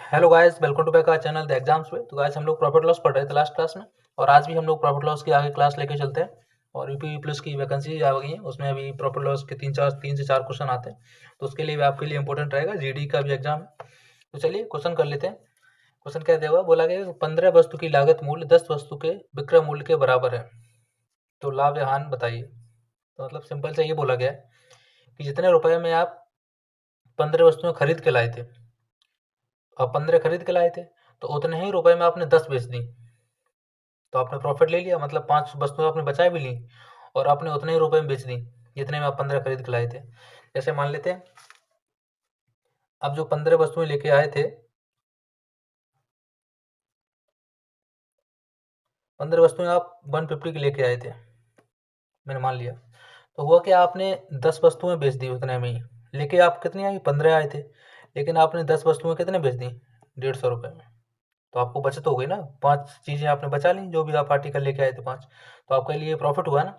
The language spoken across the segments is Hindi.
Hello guys, welcome to back our channel the exams पे। तो गाइस हम लोग प्रॉफिट लॉस पढ़ रहे थे लास्ट क्लास में, और आज भी हम लोग प्रॉफिट लॉस की आगे क्लास लेके चलते हैं। और यूपी प्लस की वैकेंसी आ गई है, उसमें अभी प्रॉफिट लॉस के तीन से चार क्वेश्चन आते हैं। तो उसके लिए भी आपके लिए इंपॉर्टेंट रहेगा, जीडी का भी एग्जाम है। तो चलिए क्वेश्चन कर लेते हैं। क्वेश्चन क्या दिया हुआ, बोला गया कि 15 वस्तु की लागत मूल्य 10 वस्तु के विक्रय मूल्य के बराबर है, तो लाभ या हानि बताइए। तो मतलब सिंपल से ये बोला गया है कि जितने रुपए में आप 15 वस्तुएं खरीद के लाए थे, आप 15 खरीद के लाए थे, तो उतने ही रुपए में आपने 10 बेच दी, तो आपने प्रॉफिट ले लिया। मतलब 5 वस्तुएं आपने बचा भी ली और आपने उतने ही रुपए में बेच दी जितने में आप 15 खरीद के लाए थे। जैसे मान लेते हैं, आप जो 15 वस्तुएं लेके आए थे, 15 वस्तुएं आप 150 की लेके आए थे, मैंने मान लिया। तो हुआ कि आपने 10 वस्तुएं बेच दी उतने में ही। लेके आप कितनी आई, 15 आए थे, लेकिन आपने 10 वस्तुएं कितने बेच दी, 150 रुपये में। तो आपको बचत हो गई ना, 5 चीज़ें आपने बचा ली, जो भी आप आर्टिकल लेके आए थे 5, तो आपके लिए प्रॉफिट हुआ ना।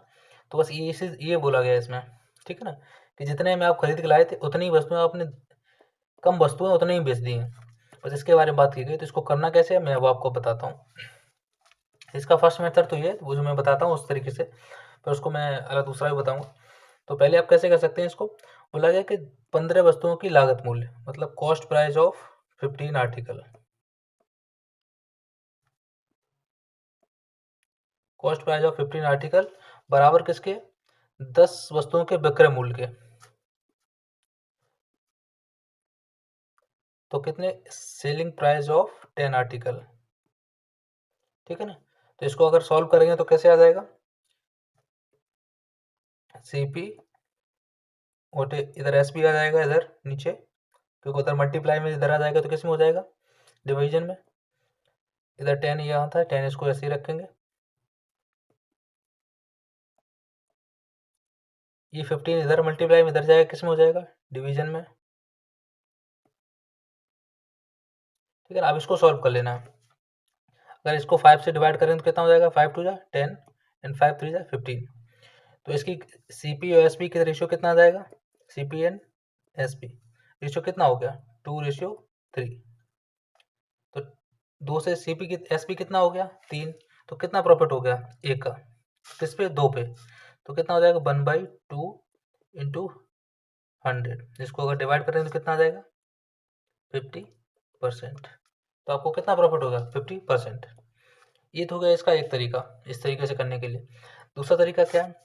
तो बस ये बोला गया है इसमें, ठीक है ना, कि जितने में आप खरीद के लाए थे उतनी ही वस्तुएं आपने, कम वस्तुएं उतनी ही बेच दी हैं। बस इसके बारे में बात की गई। तो इसको करना कैसे है मैं वो आपको बताता हूँ। इसका फर्स्ट मेथड तो ये वो जो मैं बताता हूँ उस तरीके से, फिर उसको मैं अलग दूसरा भी बताऊँगा। तो पहले आप कैसे कर सकते हैं इसको, बोला गया कि 15 वस्तुओं की लागत मूल्य, मतलब cost price of 15 article, cost price of 15 article बराबर किसके, 10 वस्तुओं के विक्रय मूल्य के। तो कितने, सेलिंग प्राइस ऑफ 10 आर्टिकल, ठीक है ना। तो इसको अगर सॉल्व करेंगे तो कैसे आ जाएगा, सीपी और इधर एस भी आ जाएगा इधर नीचे, क्योंकि उधर मल्टीप्लाई में इधर आ जाएगा, तो किस में हो जाएगा, डिवीजन में। इधर 10 यहाँ था, 10 इसको ऐसे ही रखेंगे। ये 15 इधर मल्टीप्लाई में इधर जाएगा, किस में हो जाएगा, डिवीजन में, ठीक है ना। अब इसको सॉल्व कर लेना है। अगर इसको 5 से डिवाइड करें तो कितना हो जाएगा, 5 2 जा 10 एंड 5 3 जा 15। तो इसकी सीपी और एसपी का रेशियो कितना आ जाएगा, सीपी एंड एसपी रेशियो कितना हो गया, 2:3। तो 2 से सीपी की एसपी कितना हो गया, 3। तो कितना प्रॉफिट हो गया, एक का, किस पे, 2 पे। तो कितना हो जाएगा, 1/2 इंटू 100। जिसको अगर डिवाइड करें तो कितना आ जाएगा, 50%। तो आपको कितना प्रॉफिट होगा, 50%। ये तो हो गया इसका एक तरीका, इस तरीके से करने के लिए। दूसरा तरीका क्या है,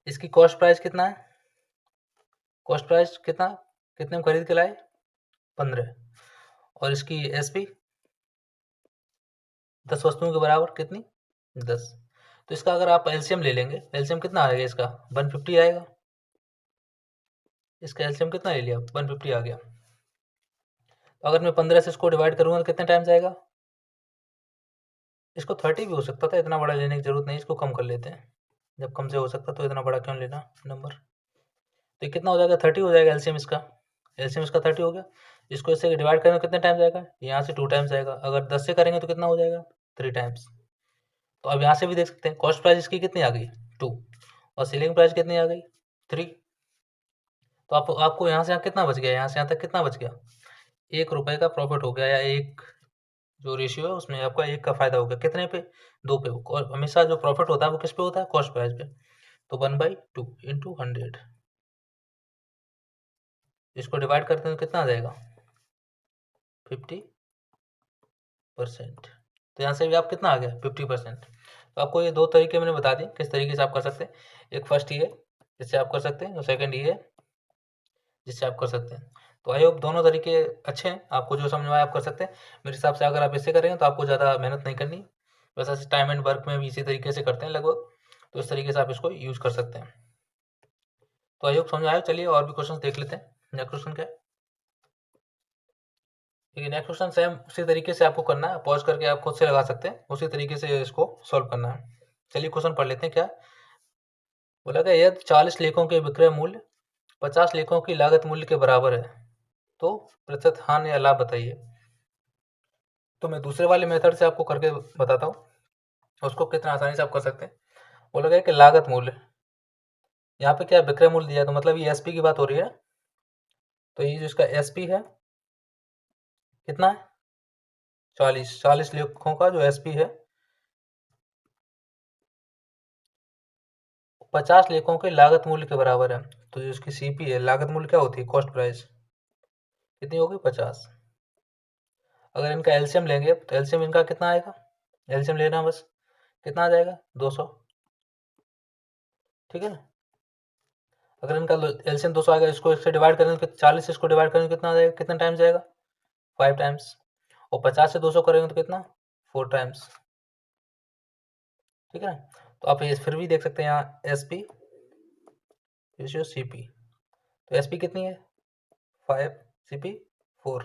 इसकी कॉस्ट प्राइस कितना है, कॉस्ट प्राइस कितना, कितने में खरीद के लाए, 15, और इसकी एसपी 10 वस्तुओं के बराबर कितनी, 10। तो इसका अगर आप एलसीएम ले लेंगे, एलसीएम कितना आएगा इसका, 150 आएगा। इसका एलसीएम कितना ले लिया, 150 आ गया। तो अगर मैं 15 से इसको डिवाइड करूंगा तो कितने टाइम्स आएगा, इसको 30 भी हो सकता था, इतना बड़ा लेने की जरूरत नहीं, इसको कम कर लेते हैं। जब कम से हो सकता तो इतना बड़ा क्यों लेना नंबर। तो ये कितना हो जाएगा, 30 हो जाएगा एलसीएम इसका, एलसीएम इसका 30 हो गया। इसको इससे डिवाइड करेंगे कितने टाइम्स आएगा, यहाँ से 2 टाइम्स आएगा। अगर 10 से करेंगे तो कितना हो जाएगा, 3 टाइम्स। तो अब यहाँ से भी देख सकते हैं, कॉस्ट प्राइस इसकी कितनी आ गई, 2, और सेलिंग प्राइस कितनी आ गई, 3। तो आपको यहाँ से यहाँ कितना बच गया, यहाँ से यहाँ तक कितना बच गया, 1 रुपए का प्रॉफिट हो गया, या एक जो रेशियो है उसमें आपका 1 का फायदा हो गया, कितने पे, 2 पे। और हमेशा जो प्रॉफिट होता है वो किस पे होता है, कॉस्ट प्राइस पे। तो 1/2 इंटू 100, इसको डिवाइड करते हैं तो कितना आ जाएगा, 50%। तो यहाँ से भी आप कितना आ गया, 50%। तो आपको ये 2 तरीके मैंने बता दिए किस तरीके से आप कर सकते हैं। एक फर्स्ट ये है जिससे आप कर सकते हैं, और सेकंड ये है जिससे आप कर सकते हैं। तो आई होप दोनों तरीके अच्छे हैं, आपको जो समझ में आया आप कर सकते हैं। मेरे हिसाब से अगर आप इससे करेंगे तो आपको ज़्यादा मेहनत नहीं करनी। वैसे टाइम एंड वर्क में भी इसी तरीके से करते हैं लगभग, तो इस तरीके से आप इसको यूज़ कर सकते हैं। तो आई होप समझ आया। चलिए और भी क्वेश्चन देख लेते हैं। नेक्स्ट क्वेश्चन क्या है, ठीक है। नेक्स्ट क्वेश्चन सेम उसी तरीके से आपको करना है, पॉज करके आप खुद से लगा सकते हैं, उसी तरीके से इसको सॉल्व करना है। चलिए क्वेश्चन पढ़ लेते हैं। क्या बोला गया, यदि 40 लेखों के विक्रय मूल्य 50 लेखों की लागत मूल्य के बराबर है, तो प्रतिशत हानि या लाभ बताइए। तो मैं दूसरे वाले मेथड से आपको करके बताता हूँ, उसको कितना आसानी से आप कर सकते हैं। बोला गया कि लागत मूल्य, यहाँ पे क्या विक्रय मूल्य दिया, तो मतलब ये एसपी की बात हो रही है। तो ये जो इसका एसपी है, कितना है 40 लेखों का जो एसपी है 50 लेखों के लागत मूल्य के बराबर है। तो जो इसकी सीपी है, लागत मूल्य क्या होती है, कॉस्ट प्राइस, कितनी होगी 50। अगर इनका एलसीएम लेंगे तो एलसीएम इनका कितना आएगा, एलसीएम लेना बस, कितना आ जाएगा 200, ठीक है ना। अगर इनका एलसीएम 200 आएगा, इसको इससे डिवाइड करेंगे तो 40 से इसको डिवाइड करेंगे कितना आ जाएगा, कितना टाइम जाएगा 5 टाइम्स, और 50 से 200 करेंगे तो कितना 4 टाइम्स, ठीक है ना। तो आप ये फिर भी देख सकते हैं यहाँ एसपी रेशियो सीपी, तो एसपी कितनी है 5, सीपी 4,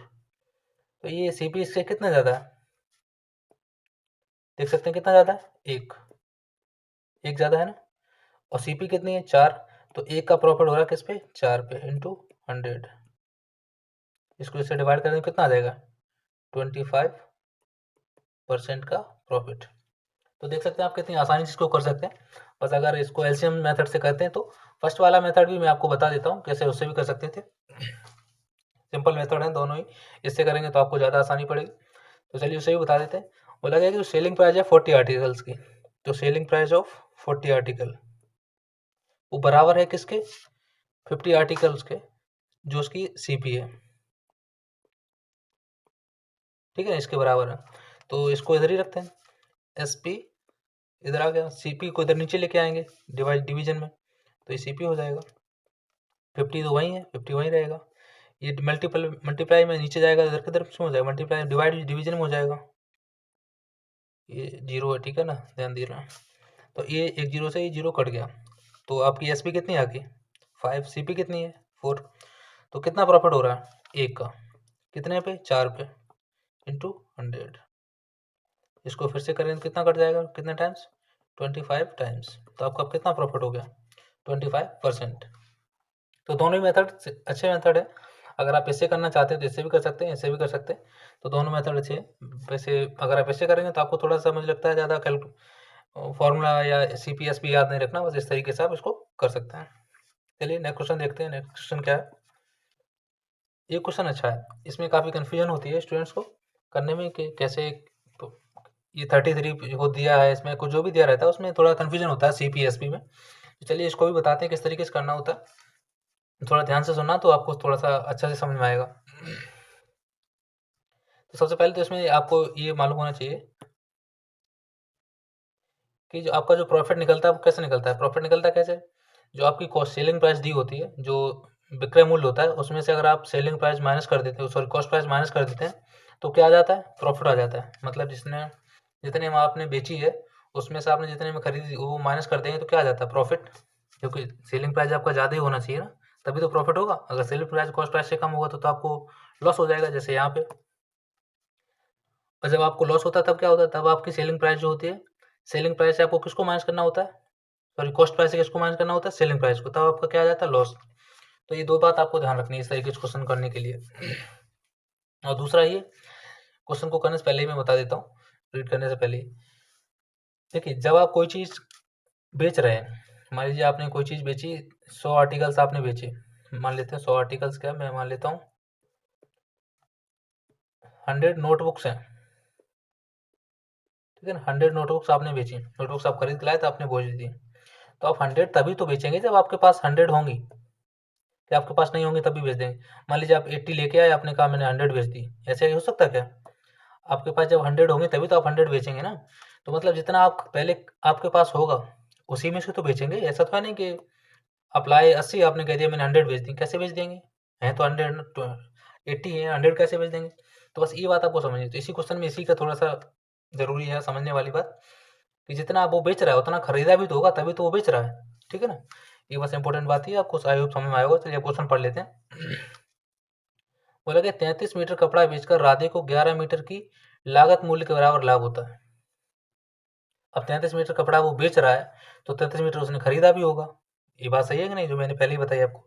तो ये सीपी इससे कितना ज़्यादा है, देख सकते हैं कितना ज़्यादा है, एक ज़्यादा है ना। और सीपी कितनी है 4, तो एक का प्रॉफिट हो रहा है किस पे 4 पे इंटू 100, इसको इससे डिवाइड करेंगे कितना आ जाएगा 25% का प्रॉफिट। तो देख सकते हैं आप कितनी आसानी से इसको कर सकते हैं। बस अगर इसको एलसीएम मेथड से करते हैं तो फर्स्ट वाला मेथड भी मैं आपको बता देता हूँ कैसे, उससे भी कर सकते थे, सिंपल मेथड है दोनों ही, इससे करेंगे तो आपको ज़्यादा आसानी पड़ेगी। तो चलिए उससे भी बता देते हैं। बोला गया कि जो सेलिंग प्राइस है 40 आर्टिकल्स की, तो सेलिंग प्राइस ऑफ 40 आर्टिकल वो बराबर है किसके 50 आर्टिकल्स के जो उसकी सीपी है, ठीक है, इसके बराबर है। तो इसको इधर ही रखते हैं, एसपी इधर आ गया, सीपी को इधर नीचे लेके आएंगे डिवीजन में, तो ये सीपी हो जाएगा, 50 तो वही है, 50 वही रहेगा, ये मल्टीप्लाई में नीचे जाएगा, इधर किधर हो जाएगा मल्टीप्लाई, डिवाइड डिवीजन में हो जाएगा, ये 0 है, ठीक है ना, ध्यान दे रहा है। तो ये एक 0 से ये 0 कट गया, तो आपकी एसपी कितनी आ गई 5, सीपी कितनी है 4, तो कितना प्रॉफिट हो रहा है एक का, कितने पे 4 पे इंटू 100, इसको फिर से करें तो कितना कट जाएगा, कितने टाइम्स 25 टाइम्स, तो आपका कितना प्रॉफिट हो गया 25%। तो दोनों ही मेथड अच्छे मेथड है, अगर आप इससे करना चाहते हैं तो इससे भी कर सकते हैं, इससे भी कर सकते हैं, तो दोनों मेथड अच्छे हैं। वैसे अगर आप इससे करेंगे तो आपको थोड़ा सा मुझे लगता है ज़्यादा फॉर्मूला या सीपीएस भी याद नहीं रखना, बस इस तरीके से आप इसको कर सकते हैं। चलिए नेक्स्ट क्वेश्चन देखते हैं, नेक्स्ट क्वेश्चन क्या है। ये क्वेश्चन अच्छा है, इसमें काफ़ी कन्फ्यूजन होती है स्टूडेंट्स को करने में कि कैसे, तो ये 33 हो दिया है, इसमें कुछ जो भी दिया रहता है उसमें थोड़ा कन्फ्यूजन होता है सीपीएसपी में। तो चलिए इसको भी बताते हैं किस तरीके से करना होता है, थोड़ा ध्यान से सुनना तो आपको थोड़ा सा अच्छा से समझ में आएगा। तो सबसे पहले तो इसमें आपको ये मालूम होना चाहिए कि जो आपका जो प्रॉफिट निकलता है वो कैसे निकलता है, प्रॉफिट निकलता है कैसे, जो आपकी कॉस्ट सेलिंग प्राइस दी होती है, जो विक्रय मूल्य होता है उसमें से अगर आप सेलिंग प्राइस माइनस कर देते हो, सॉरी कॉस्ट प्राइस माइनस कर देते हैं, तो क्या आ जाता है प्रॉफिट आ जाता है। मतलब जितने में आपने बेची है उसमें से आपने जितने में खरीदी वो माइनस कर देंगे तो क्या आ जाता है प्रॉफिट, क्योंकि सेलिंग प्राइस आपका ज़्यादा ही होना चाहिए ना, तभी तो प्रॉफिट होगा। अगर सेलिंग प्राइस कॉस्ट प्राइस से कम होगा तो आपको लॉस हो जाएगा, जैसे यहाँ पे। और जब आपको लॉस होता है तब क्या होता है, तब आपकी सेलिंग प्राइस जो होती है, सेलिंग प्राइस से आपको किसको माइनस करना होता है, सॉरी कॉस्ट प्राइस से किसको माइनस करना होता है, सेलिंग प्राइस को, तब आपका क्या आ जाता है लॉस। तो ये दो बात आपको ध्यान रखनी है इस तरीके से क्वेश्चन करने के लिए। और दूसरा ये क्वेश्चन को करने से पहले ही मैं बता देता हूँ, रीड करने से पहले ही देखिए, जब आप कोई चीज़ बेच रहे हैं, मान लीजिए आपने कोई चीज़ बेची, 100 आर्टिकल्स आपने बेचे, मान लेते हैं 100 आर्टिकल्स, क्या मैं मान लेता हूँ 100 नोटबुक्स हैं, ठीक है ना, 100 नोटबुक्स आपने बेची, नोटबुक्स आप खरीद के लाए तो आपने बेच दी, तो आप 100 तभी तो बेचेंगे जब आपके पास 100 होंगी, कि आपके पास नहीं होंगे तभी बेच देंगे। मान लीजिए आप 80 लेके आए, आपने कहा मैंने 100 बेच दी, ऐसे हो सकता है क्या, आपके पास जब 100 होंगे तभी तो आप 100 बेचेंगे ना। तो मतलब जितना आप पहले आपके पास होगा उसी में से तो बेचेंगे, ऐसा तो है नहीं कि आप लाए 80, आपने कह दिया मैंने 100 बेच दी, कैसे बेच देंगे, हैं तो 80 है, 100 कैसे बेच देंगे। तो बस ये बात आपको समझनी, तो इसी क्वेश्चन में इसी का थोड़ा सा जरूरी है समझने वाली बात, कि जितना वो बेच रहा है उतना खरीदा भी तो होगा तभी तो वो बेच रहा है, ठीक है ना। ये बस इंपॉर्टेंट बात है, आपको आई होप समझ में आएगा। चलिए क्वेश्चन पढ़ लेते हैं। बोला कि 33 मीटर कपड़ा बेचकर राधे को 11 मीटर की लागत मूल्य के बराबर लाभ होता है। अब 33 मीटर कपड़ा वो बेच रहा है तो 33 मीटर उसने खरीदा भी होगा, ये बात सही है कि नहीं, जो मैंने पहले ही बताई आपको।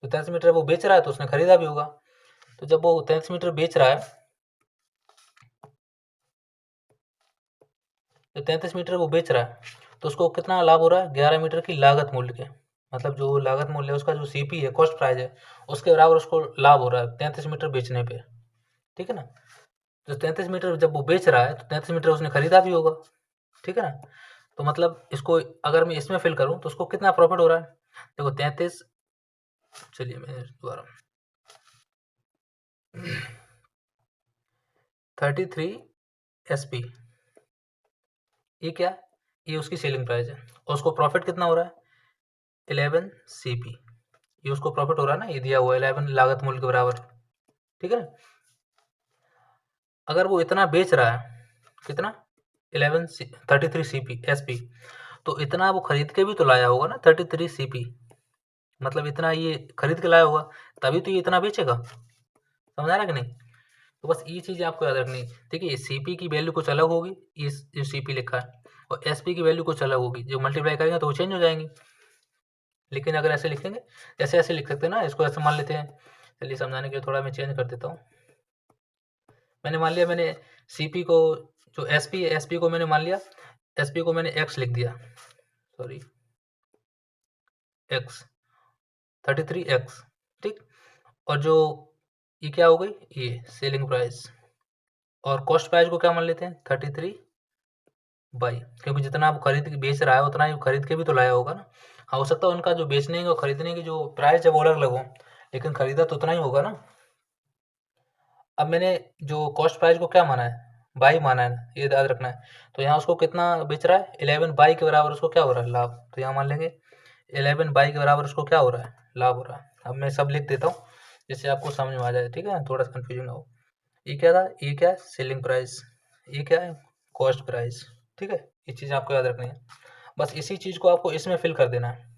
तो 33 मीटर वो बेच रहा है तो उसने खरीदा भी होगा, तो जब वो 33 मीटर बेच रहा है, तो 33 मीटर वो बेच रहा है तो उसको कितना लाभ हो रहा है 11 मीटर की लागत मूल्य के, मतलब जो लागत मूल्य है उसका जो सीपी है, कॉस्ट प्राइस है, उसके बराबर उसको लाभ हो रहा है 33 मीटर बेचने पे। ठीक है ना। तो 33 मीटर जब वो बेच रहा है तो 33 मीटर उसने खरीदा भी होगा, ठीक है ना। तो मतलब इसको अगर मैं इसमें फिल करूं तो उसको कितना प्रॉफिट हो रहा है, देखो 33, चलिए मैं दोबारा 33 SP, ये क्या, ये उसकी सेलिंग प्राइस है और उसको प्रॉफिट कितना हो रहा है 11 CP, ये उसको प्रॉफिट हो रहा है ना, ये दिया हुआ है 11 लागत मूल्य के बराबर, ठीक है ना। अगर वो इतना बेच रहा है, कितना 33 SP, तो इतना वो खरीद के भी तो लाया होगा ना 33 CP, मतलब इतना ये खरीद के लाया होगा, तभी तो ये इतना बेचेगा, समझ आ रहा है कि नहीं। तो बस ये चीज़ आपको याद रखनी है। देखिए सीपी की वैल्यू कुछ अलग होगी, इस जो सीपी लिखा है, और एसपी की वैल्यू कुछ अलग होगी, जो मल्टीप्लाई करेंगे तो वो चेंज हो जाएंगी। लेकिन अगर ऐसे लिखेंगे, जैसे ऐसे लिख सकते हैं ना, इसको ऐसे मान लेते हैं, चलिए समझाने के लिए थोड़ा मैं चेंज कर देता हूँ। मैंने मान लिया, मैंने सीपी को, जो एसपी है, एसपी को मैंने मान लिया, एसपी को मैंने एक्स लिख दिया, सॉरी एक्स 33x, ठीक। और जो ये क्या हो गई, ये सेलिंग प्राइस, और कॉस्ट प्राइस को क्या मान लेते हैं 33 बाई, क्योंकि जितना आप खरीद के बेच रहा है उतना ही खरीद के भी तो लाया होगा ना। हाँ, हो सकता है उनका जो बेचने और खरीदने की जो प्राइस है वो अलग अलग हो, लेकिन खरीदा तो उतना ही होगा ना। अब मैंने जो कॉस्ट प्राइस को क्या माना है, बाई माना है ना, ये याद रखना है। तो यहाँ उसको कितना बेच रहा है 11 बाई के बराबर, उसको क्या हो रहा है लाभ, तो यहाँ मान लेंगे 11 बाई के बराबर उसको क्या हो रहा है, लाभ हो रहा है। अब मैं सब लिख देता हूँ जिससे आपको समझ में आ जाए, ठीक है, थोड़ा सा कन्फ्यूजन ना हो। ये क्या था, ये क्या है सेलिंग प्राइस, ये क्या है कॉस्ट प्राइस, ठीक है। ये चीज़ आपको याद रखनी है, बस इसी चीज़ को आपको इसमें फिल कर देना है।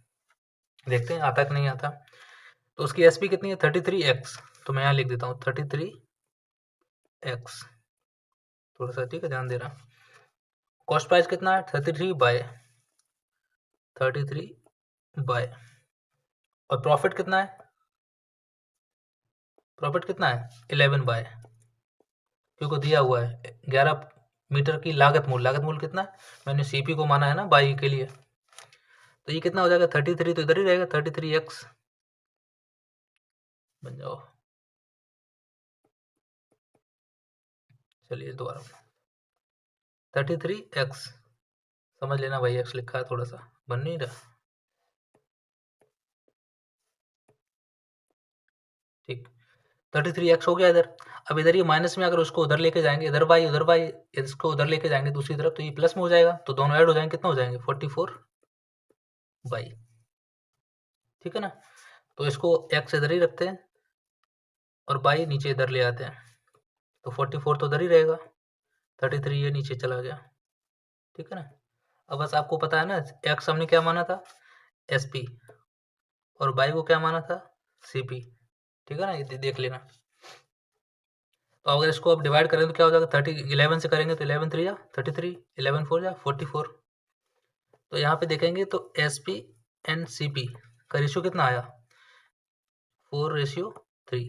देखते हैं आता कि नहीं आता। तो उसकी एसपी कितनी है 33x, तो मैं यहाँ लिख देता हूँ 33x, थोड़ा सा ठीक है ध्यान देना। कॉस्ट प्राइस कितना है 33 बाय, और प्रॉफिट कितना है, प्रॉफिट कितना है 11 बाय, क्योंकि दिया हुआ है 11 मीटर की लागत मूल्य, लागत मूल्य कितना है, मैंने सीपी को माना है ना बाई के लिए, तो ये कितना हो जाएगा 33, तो इधर ही रहेगा 33x, बन जाओ, चलिए दोबारा 33x, समझ लेना भाई x लिखा है थोड़ा सा बन नहीं रहा, ठीक 33x हो गया इधर। अब इधर ये माइनस में अगर उसको उधर लेके जाएंगे, इधर बाई उधर बाई, इसको उधर लेके जाएंगे दूसरी तरफ, तो ये प्लस में हो जाएगा, तो दोनों ऐड हो जाएंगे, कितना हो जाएंगे 44 बाई, ठीक है ना। तो इसको x इधर ही रखते हैं और बाई नीचे इधर ले आते हैं, तो 44 तो उधर ही रहेगा, 33 ये नीचे चला गया, ठीक है ना। अब बस आपको पता है ना x हमने क्या माना था SP, और बाई को क्या माना था CP, ठीक है ना, ये देख लेना। तो अगर इसको आप डिवाइड करें तो क्या हो जाएगा 11 से करेंगे तो 11 3 जा 33, 11 4 जा 44। तो यहाँ पे देखेंगे तो SP एंड CP का रेशियो कितना आया 4:3।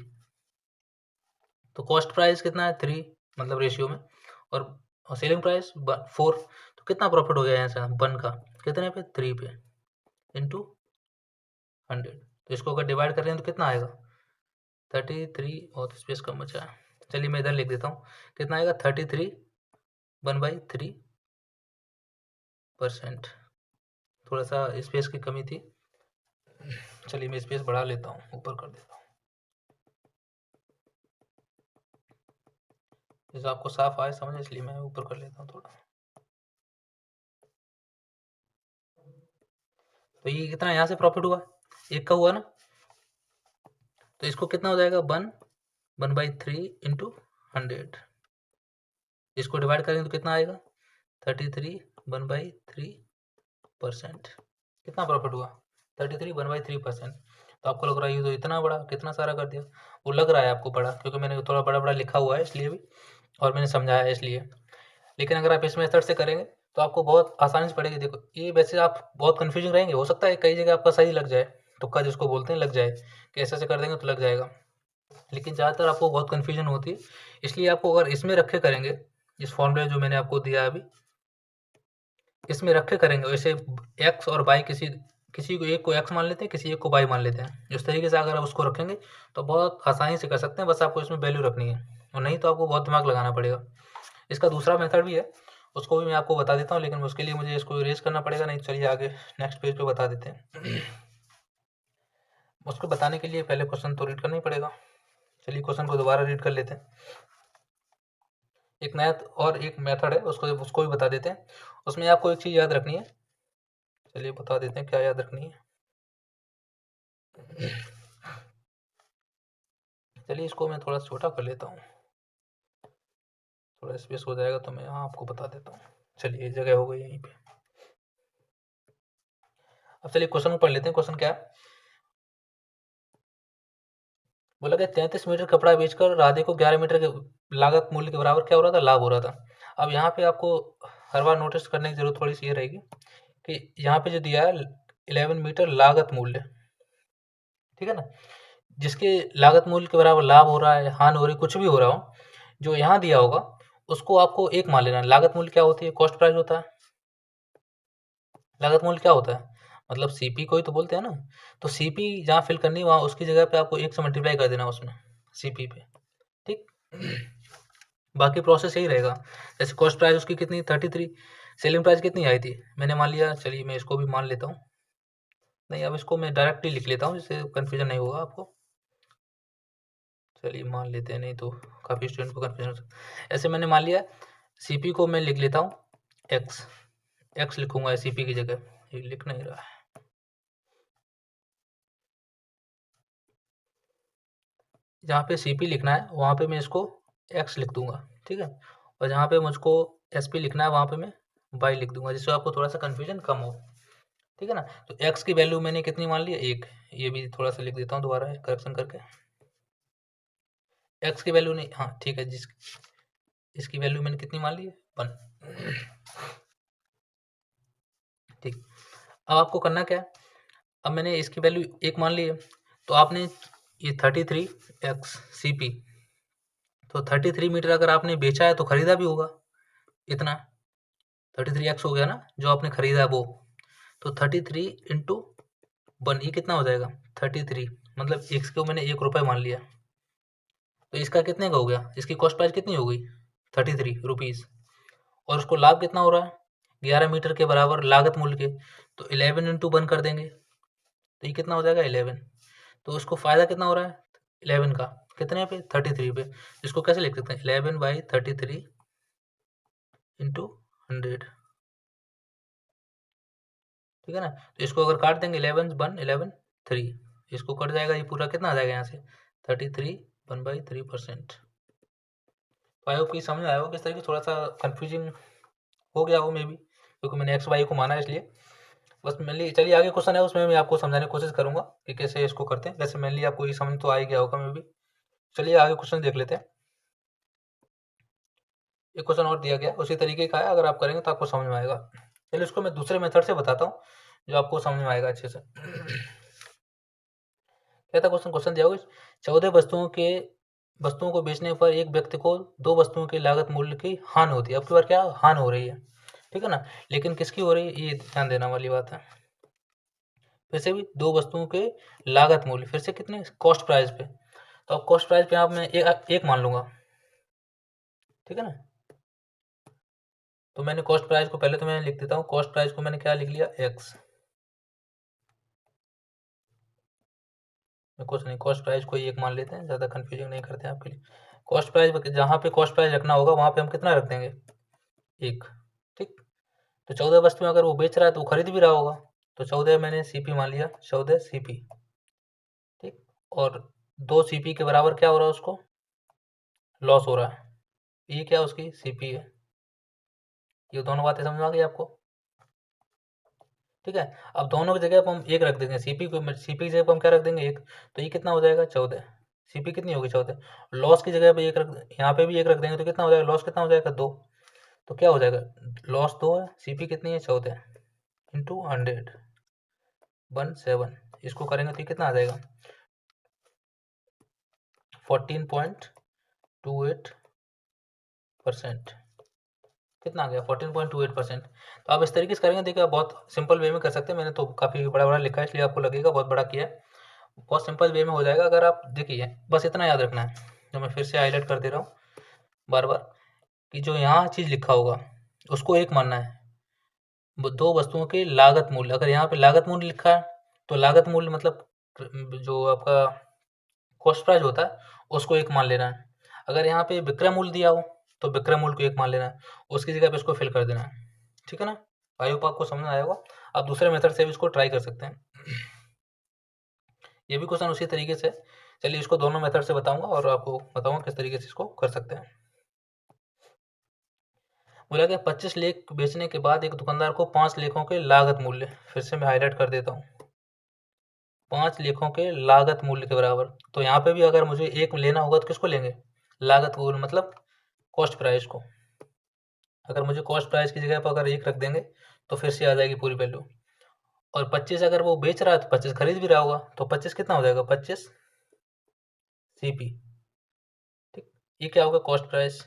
तो कॉस्ट प्राइस कितना है 3, मतलब रेशियो में, और सेलिंग प्राइस 4, तो कितना प्रॉफिट हो गया यहाँ से 1 का, कितने पे 3 पे, इंटू 100। तो इसको अगर डिवाइड कर रहे हैं तो कितना आएगा 33, और स्पेस कम बचा है, चलिए मैं इधर लिख देता हूँ, कितना आएगा 33 1/3%, थोड़ा सा स्पेस की कमी थी, चलिए मैं स्पेस बढ़ा लेता हूँ, ऊपर कर देता हूँ, जैसे आपको साफ आए समझ, इसलिए मैं ऊपर कर लेता हूँ थोड़ा। तो ये कितना यहाँ से प्रॉफिट हुआ, 1 का हुआ ना, तो इसको कितना हो जाएगा 1/3 इंटू 100, इसको डिवाइड करेंगे तो कितना आएगा 33 1/3%, कितना प्रॉफिट हुआ 33 1/3%। तो आपको लग रहा है ये तो इतना बड़ा, कितना सारा कर दिया, वो लग रहा है आपको बड़ा, क्योंकि मैंने थोड़ा बड़ा बड़ा लिखा हुआ है इसलिए भी, और मैंने समझाया है इसलिए। लेकिन अगर आप इस मेथड से करेंगे तो आपको बहुत आसानी से पड़ेगी। देखो ये वैसे आप बहुत कन्फ्यूजिंग रहेंगे, हो सकता है कई जगह आपका सही लग जाए, तुक्का जिसको बोलते हैं लग जाए, कि ऐसे कर देंगे तो लग जाएगा, लेकिन ज़्यादातर आपको बहुत कन्फ्यूजन होती है। इसलिए आपको अगर इसमें रखे करेंगे, इस फॉर्मूले जो मैंने आपको दिया अभी, इसमें रखे करेंगे, वैसे एक्स और बाई किसी किसी को एक को एक्स मान लेते हैं, किसी एक को बाई मान लेते हैं, इस तरीके से अगर आप उसको रखेंगे तो बहुत आसानी से कर सकते हैं, बस आपको इसमें वैल्यू रखनी है। और नहीं तो आपको बहुत दिमाग लगाना पड़ेगा। इसका दूसरा मेथड भी है, उसको भी मैं आपको बता देता हूँ, लेकिन उसके लिए मुझे इसको इरेज करना पड़ेगा। नहीं चलिए आगे नेक्स्ट पेज पे बता देते हैं। उसको बताने के लिए पहले क्वेश्चन तो रीड करना ही पड़ेगा। चलिए क्वेश्चन को दोबारा रीड कर लेते हैं। एक नया और एक मेथड है, उसको भी बता देते हैं। उसमें आपको एक चीज़ याद रखनी है। चलिए बता देते हैं क्या याद रखनी है। चलिए इसको मैं थोड़ा छोटा कर लेता हूँ, थोड़ा स्पेस हो जाएगा तो मैं यहाँ आपको बता देता हूँ। चलिए जगह हो गई यहीं पे। अब चलिए क्वेश्चन को पढ़ लेते हैं। क्वेश्चन क्या है, बोला कि 33 मीटर कपड़ा बेचकर राधे को 11 मीटर के लागत मूल्य के बराबर क्या हो रहा था, लाभ हो रहा था। अब यहाँ पे आपको हर बार नोटिस करने की जरूरत थोड़ी सी ये रहेगी कि यहाँ पे जो दिया है 11 मीटर लागत मूल्य, ठीक है ना, जिसके लागत मूल्य के बराबर लाभ हो रहा है, हानि हो रही, कुछ भी हो रहा हो, जो यहाँ दिया होगा उसको आपको एक मान लेना है। लागत मूल्य क्या होती है, कॉस्ट प्राइस होता है। लागत मूल्य क्या होता है, मतलब सीपी को ही तो बोलते हैं ना। तो सीपी जहाँ फिल करनी है वहाँ उसकी जगह पे आपको 1 से मल्टीप्लाई कर देना उसमें सीपी पे, ठीक। बाकी प्रोसेस यही रहेगा। जैसे कॉस्ट प्राइस उसकी कितनी 33, सेलिंग प्राइस कितनी आई थी, मैंने मान लिया। चलिए मैं इसको भी मान लेता हूँ। नहीं अब इसको मैं डायरेक्टली लिख लेता हूँ जिससे कन्फ्यूजन नहीं होगा आपको। चलिए मान लेते हैं, नहीं तो काफ़ी स्टूडेंट को कन्फ्यूजन हो सकता है। ऐसे मैंने मान लिया सीपी को मैं लिख लेता हूँ एक्स, एक्स लिखूंगा सीपी की जगह, ये लिख नहीं रहा है। जहाँ पे सीपी लिखना है वहाँ पे मैं इसको एक्स लिख दूंगा, ठीक है। और जहाँ पे मुझको एसपी लिखना है वहाँ पे मैं वाई लिख दूंगा, जिससे आपको थोड़ा सा कन्फ्यूजन कम हो, ठीक है ना। तो एक्स की वैल्यू मैंने कितनी मान ली, 1। ये भी थोड़ा सा लिख देता हूँ दोबारा करेक्शन करके। एक्स की वैल्यू नहीं, हाँ ठीक है, इसकी वैल्यू मैंने कितनी मान ली है, 1, ठीक। अब आपको करना क्या है, अब मैंने इसकी वैल्यू 1 मान ली है, तो आपने ये 33 एक्स सी पी, तो 33 मीटर अगर आपने बेचा है तो खरीदा भी होगा इतना, 33 एक्स हो गया ना जो आपने खरीदा है वो। तो 33 इंटू 1 ये कितना हो जाएगा 33, मतलब एक्स को मैंने 1 रुपये मान लिया। तो इसका कितने का हो गया, इसकी कॉस्ट प्राइस कितनी हो गई 33 रुपीज़, और उसको लाभ कितना हो रहा है 11 मीटर के बराबर लागत मूल्य के। तो 11 इंटू 1 कर देंगे तो ये कितना हो जाएगा 11। तो उसको फ़ायदा कितना हो रहा है 11 का, कितने पे 33 पे। इसको कैसे लिख सकते हैं 11/33 इंटू 100, ठीक है ना। तो इसको अगर काट देंगे 11 1 11 3, इसको कट जाएगा, ये पूरा कितना आ जाएगा यहाँ से 33 1/3%। तो आई होप कि समझ में आया हो किस तरीके, थोड़ा सा कन्फ्यूजिंग हो गया हो मे बी, क्योंकि मैंने एक्स वाई को माना है इसलिए। बस मेनली चलिए आगे क्वेश्चन है उसमें मैं आपको समझाने की कोशिश करूंगा कि कैसे इसको करते हैं। वैसे मेनली आपको ये समझ तो आ ही गया होगा मे बी। चलिए आगे क्वेश्चन देख लेते हैं। एक क्वेश्चन और दिया गया उसी तरीके का है, अगर आप करेंगे तो आपको समझ में आएगा। चलिए उसको मैं दूसरे मेथड से बताता हूँ जो आपको समझ में आएगा अच्छे से। क्या था क्वेश्चन, क्वेश्चन दिया होगा 14 वस्तुओं को बेचने पर एक व्यक्ति को 2 वस्तुओं की लागत मूल्य की हानि होती है। अब की बार क्या हानि हो रही है, ठीक है ना, लेकिन किसकी हो रही है ये ध्यान देना वाली बात है। फिर से भी 2 वस्तुओं के लागत मूल्य, फिर से कितने कॉस्ट प्राइस पे। तो अब कॉस्ट प्राइस पे आप मैं एक मान लूंगा, ठीक है ना। तो मैंने कॉस्ट प्राइस को पहले तो मैं लिख देता हूँ, कॉस्ट प्राइस को मैंने क्या लिख लिया एक्स, कुछ नहीं, कॉस्ट प्राइस को एक मान लेते हैं, ज़्यादा कंफ्यूजिंग नहीं करते हैं आपके लिए। कॉस्ट प्राइस जहाँ पे कॉस्ट प्राइस रखना होगा वहाँ पे हम कितना रख देंगे 1, ठीक। तो 14 वस्तुएं अगर वो बेच रहा है तो वो खरीद भी रहा होगा, तो 14 मैंने सीपी मान लिया, 14 सीपी, ठीक। और 2 सीपी के बराबर क्या हो रहा है उसको लॉस हो रहा है, ये क्या उसकी सीपी है। ये दोनों बातें समझ में आ गई आपको, ठीक है। अब दोनों की जगह पर हम 1 रख देंगे, सीपी की जगह पर हम क्या रख देंगे 1, तो ये कितना हो जाएगा 14, सीपी कितनी होगी 14। लॉस की जगह पे 1 रख, यहाँ पे भी 1 रख देंगे तो कितना हो जाएगा, लॉस कितना हो जाएगा 2। तो क्या हो जाएगा लॉस 2 है, सीपी कितनी है 14 इंटू 100 17, इसको करेंगे तो कितना आ जाएगा 14.28%, कितना आ गया 14.28%। तो आप इस तरीके से करेंगे, देखिए आप बहुत सिंपल वे में कर सकते हैं। मैंने तो काफ़ी बड़ा बड़ा लिखा है इसलिए आपको लगेगा बहुत बड़ा किया है, बहुत सिंपल वे में हो जाएगा। अगर आप देखिए बस इतना याद रखना है जो मैं फिर से हाईलाइट कर दे रहा हूँ बार बार कि जो यहाँ चीज़ लिखा होगा उसको एक मानना है। दो वस्तुओं के लागत मूल्य, अगर यहाँ पे लागत मूल्य लिखा है तो लागत मूल्य मतलब जो आपका कॉस्ट प्राइस होता है उसको एक मान लेना है। अगर यहाँ पे विक्रय मूल्य दिया हो तो विक्रय मूल्य को एक मान लेना है, उसकी जगह पे इसको फिल कर देना है। ठीक है ना, आई होप आपको समझ आया होगा। आप दूसरे मेथड से भी इसको ट्राई कर सकते हैं। ये भी क्वेश्चन उसी तरीके से, चलिए इसको दोनों मेथड से बताऊंगा और आपको बताऊंगा किस तरीके से इसको कर सकते हैं। बोला गया 25 लेख बेचने के बाद एक दुकानदार को 5 लेखों के लागत मूल्य, फिर से मैं हाईलाइट कर देता हूँ, 5 लेखों के लागत मूल्य के बराबर। तो यहाँ पे भी अगर मुझे एक लेना होगा तो किसको लेंगे, लागत मूल्य मतलब कॉस्ट प्राइस को। अगर मुझे कॉस्ट प्राइस की जगह पर अगर एक रख देंगे तो फिर से आ जाएगी पूरी वैल्यू। और 25 अगर वो बेच रहा है तो 25 खरीद भी रहा होगा, तो 25 कितना हो जाएगा, 25 सीपी। ठीक, ये क्या होगा, कॉस्ट प्राइस।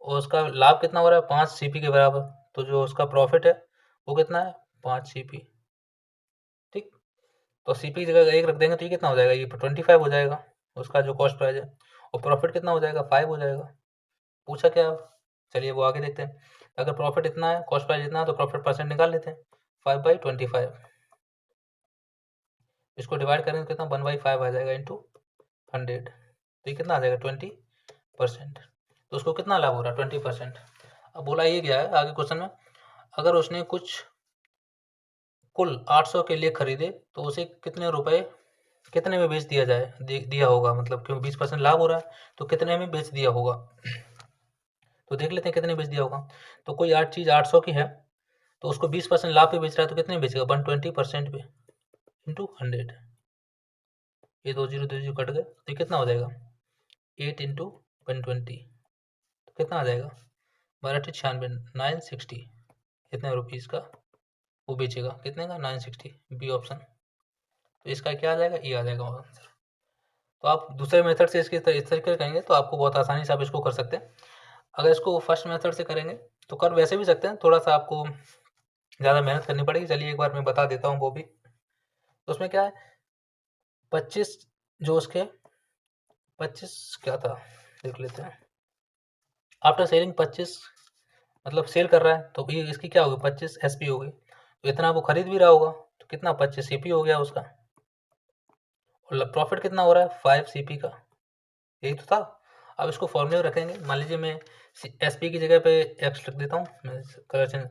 और उसका लाभ कितना हो रहा है, 5 सीपी के बराबर। तो जो उसका प्रॉफिट है वो कितना है, 5 सीपी। ठीक, तो सीपी की जगह एक रख देंगे तो ये कितना हो जाएगा, ये 25 हो जाएगा उसका जो कॉस्ट प्राइस है। और प्रॉफिट कितना हो जाएगा, 5 हो जाएगा। पूछा क्या अब, चलिए वो आगे देखते हैं। अगर प्रॉफिट इतना है, कॉस्ट प्राइस इतना है, तो प्रॉफिट परसेंट निकाल लेते हैं, 5/25। इसको डिवाइड करेंगे तो कितना, 1/5 आ जाएगा इंटू 100। तो ये कितना आ जाएगा, 20%। तो उसको कितना लाभ हो रहा है, 20%। अब बोला ये गया है आगे क्वेश्चन में, अगर उसने कुछ कुल 800 के लिए खरीदे तो उसे कितने रुपए, कितने में बेच दिया जाए, दिया होगा, मतलब क्यों 20% लाभ हो रहा है तो कितने में बेच दिया होगा। तो देख लेते हैं कितने बेच दिया होगा। तो कोई चीज़ 800 की है तो उसको 20% लाभ पे बेच रहा है, तो कितने बेचेगा, 120% पे इंटू 100। ये 2 जीरो 2 जीरो कट गए तो ये कितना हो जाएगा, 8 इंटू 120। तो कितना आ जाएगा, 1296, 960। कितने रुपीज़ का वो बेचेगा, कितने का, 960, बी ऑप्शन। तो इसका क्या आ जाएगा, ये आ जाएगा आंसर। तो आप दूसरे मेथड से इसके इस तरीके से करेंगे तो आपको बहुत आसानी से आप इसको कर सकते हैं। अगर इसको फर्स्ट मेथड से करेंगे तो कर वैसे भी सकते हैं, थोड़ा सा आपको ज़्यादा मेहनत करनी पड़ेगी। चलिए एक बार मैं बता देता हूँ वो भी। तो उसमें क्या है, 25 जो उसके 25 क्या था देख लेते हैं। आफ्टर सेलिंग 25 मतलब सेल कर रहा है तो भी इसकी क्या होगी, 25 एसपी होगी। तो इतना वो खरीद भी रहा होगा तो कितना, 25 सीपी हो गया उसका। और प्रॉफिट कितना हो रहा है, 5 सीपी का, यही तो था। अब इसको फॉर्मूले रखेंगे, मान लीजिए मैं एसपी की जगह पे एक्स लिख देता हूँ, मैं कलर चेंज,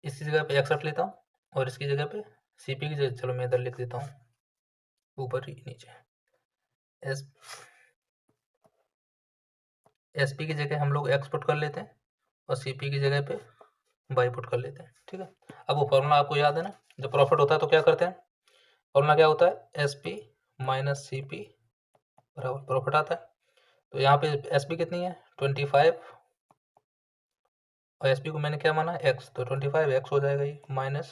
इसकी जगह पे एक्स रख लेता हूँ और इसकी जगह पे सीपी की जगह, चलो मैं इधर लिख देता हूँ ऊपर ही नीचे, एस एसपी की जगह हम लोग एक्स पुट कर लेते हैं और सीपी की जगह पे वाई पुट कर लेते हैं। ठीक है, अब वो फॉर्मूला आपको याद है ना, जब प्रॉफिट होता है तो क्या करते हैं, फॉर्मूला क्या होता है, S P minus C P बराबर प्रॉफिट आता है। तो यहाँ पे एस पी कितनी है, 25, और एस पी को मैंने क्या माना, एक्स, तो 25 एक्स हो जाएगा ये, माइनस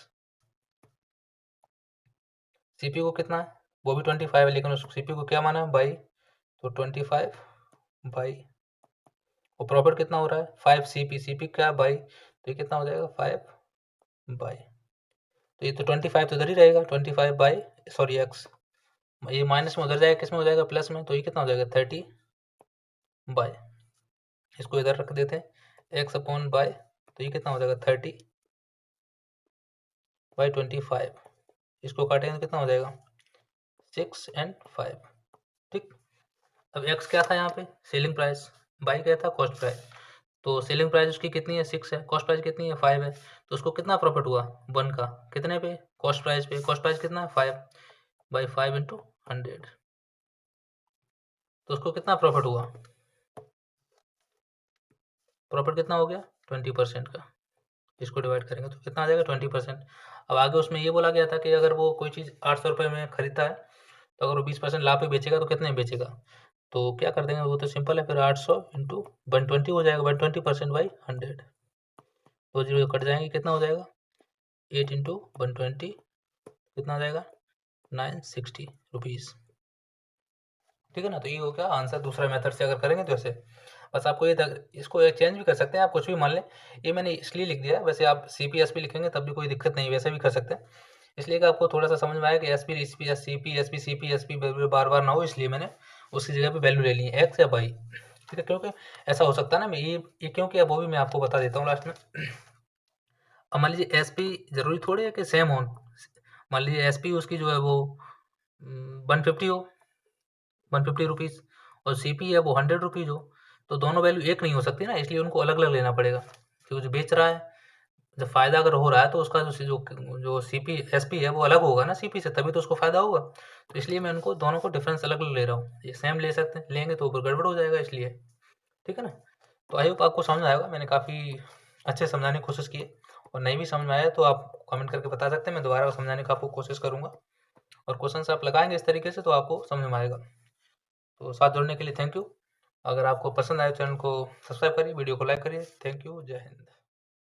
सी पी को कितना है, वो भी 25 है लेकिन उस सी पी को क्या माना है, बाई, तो 25 बाई, और प्रॉफिट कितना हो रहा है, 5 सी पी, सी पी क्या बाई, तो ये कितना हो जाएगा, 5 बाई, तो ये तो 25 तो इधर ही रहेगा, 25 बाई, सॉरी एक्स, ये माइनस में उधर जाएगा, किस में हो जाएगा, प्लस में, तो ये कितना हो जाएगा, 30 बाई, इसको इधर रख देते हैं, एक्स अपॉन बाई, तो ये कितना हो जाएगा, 30 बाई 25, इसको काटेंगे तो कितना हो जाएगा, 6 और 5। ठीक, अब एक्स क्या था यहाँ पे, सेलिंग प्राइस, बाई क्या था, कॉस्ट प्राइस। तो सेलिंग प्राइस उसकी कितनी है, 6 है, कॉस्ट प्राइस कितनी है, 5 है, तो उसको कितना प्रॉफिट हुआ, 1 का, कितने पे, कॉस्ट प्राइस पे, कॉस्ट प्राइस कितना है, 5 बाई 5 इंटू 100, तो उसको कितना प्रॉफिट हुआ, प्रॉफिट कितना हो गया, 20% का। इसको डिवाइड करेंगे तो कितना आ जाएगा, 20%। अब आगे उसमें ये बोला गया था कि अगर वो कोई चीज़ 800 रुपये में खरीदता है तो अगर वो 20% लाभ पे बेचेगा तो कितने में बेचेगा। तो क्या कर देंगे, वो तो सिंपल है, फिर 800 इंटू 120 हो जाएगा, 120% बाई 100, 2 जीरो कट जाएंगे, कितना हो जाएगा, 8 इंटू 120, कितना आ जाएगा, 960 रुपीज़। ठीक है ना, तो ये हो गया आंसर दूसरा मेथड से अगर करेंगे तो ऐसे। बस आपको ये इसको चेंज भी कर सकते हैं आप, कुछ भी मान लें, ये मैंने इसलिए लिख दिया है, वैसे आप सी पी एस पी लिखेंगे तब भी कोई दिक्कत नहीं, वैसे भी कर सकते हैं। इसलिए कि आपको थोड़ा सा समझ में आया कि S P S P S C P S P C P S P बार बार ना हो, इसलिए मैंने उसकी जगह पे वैल्यू ले ली है, एक्स या वाई। ठीक है, क्योंकि ऐसा हो सकता है ना, ये क्यों किया वो भी मैं आपको बता देता हूँ लास्ट में। अब मान लीजिए एसपी जरूरी थोड़ी है कि सेम हो। मान लीजिए एसपी उसकी जो है वो 150 हो, 150 रुपीज़, और सीपी है वो 100 रुपीज़ हो, तो दोनों वैल्यू एक नहीं हो सकती ना, इसलिए उनको अलग अलग लेना पड़ेगा। क्योंकि जो बेच रहा है, जब फ़ायदा अगर हो रहा है तो उसका जो सीपी एसपी है वो अलग होगा ना सीपी से, तभी तो उसको फ़ायदा होगा। तो इसलिए मैं उनको दोनों को डिफरेंस अलग अलग ले रहा हूँ। ये सेम ले सकते हैं, लेंगे तो ऊपर गड़बड़ हो जाएगा इसलिए। ठीक है ना। तो आई होप आपको समझ में आएगा, मैंने काफ़ी अच्छे समझाने की कोशिश की है। और नहीं भी समझ में आया तो आप कमेंट करके बता सकते हैं, मैं दोबारा समझाने का आपको कोशिश करूँगा। और क्वेश्चन आप लगाएंगे इस तरीके से तो आपको समझ में आएगा। तो साथ जुड़ने के लिए थैंक यू। अगर आपको पसंद आए चैनल को सब्सक्राइब करिए, वीडियो को लाइक करिए। थैंक यू, जय हिंद।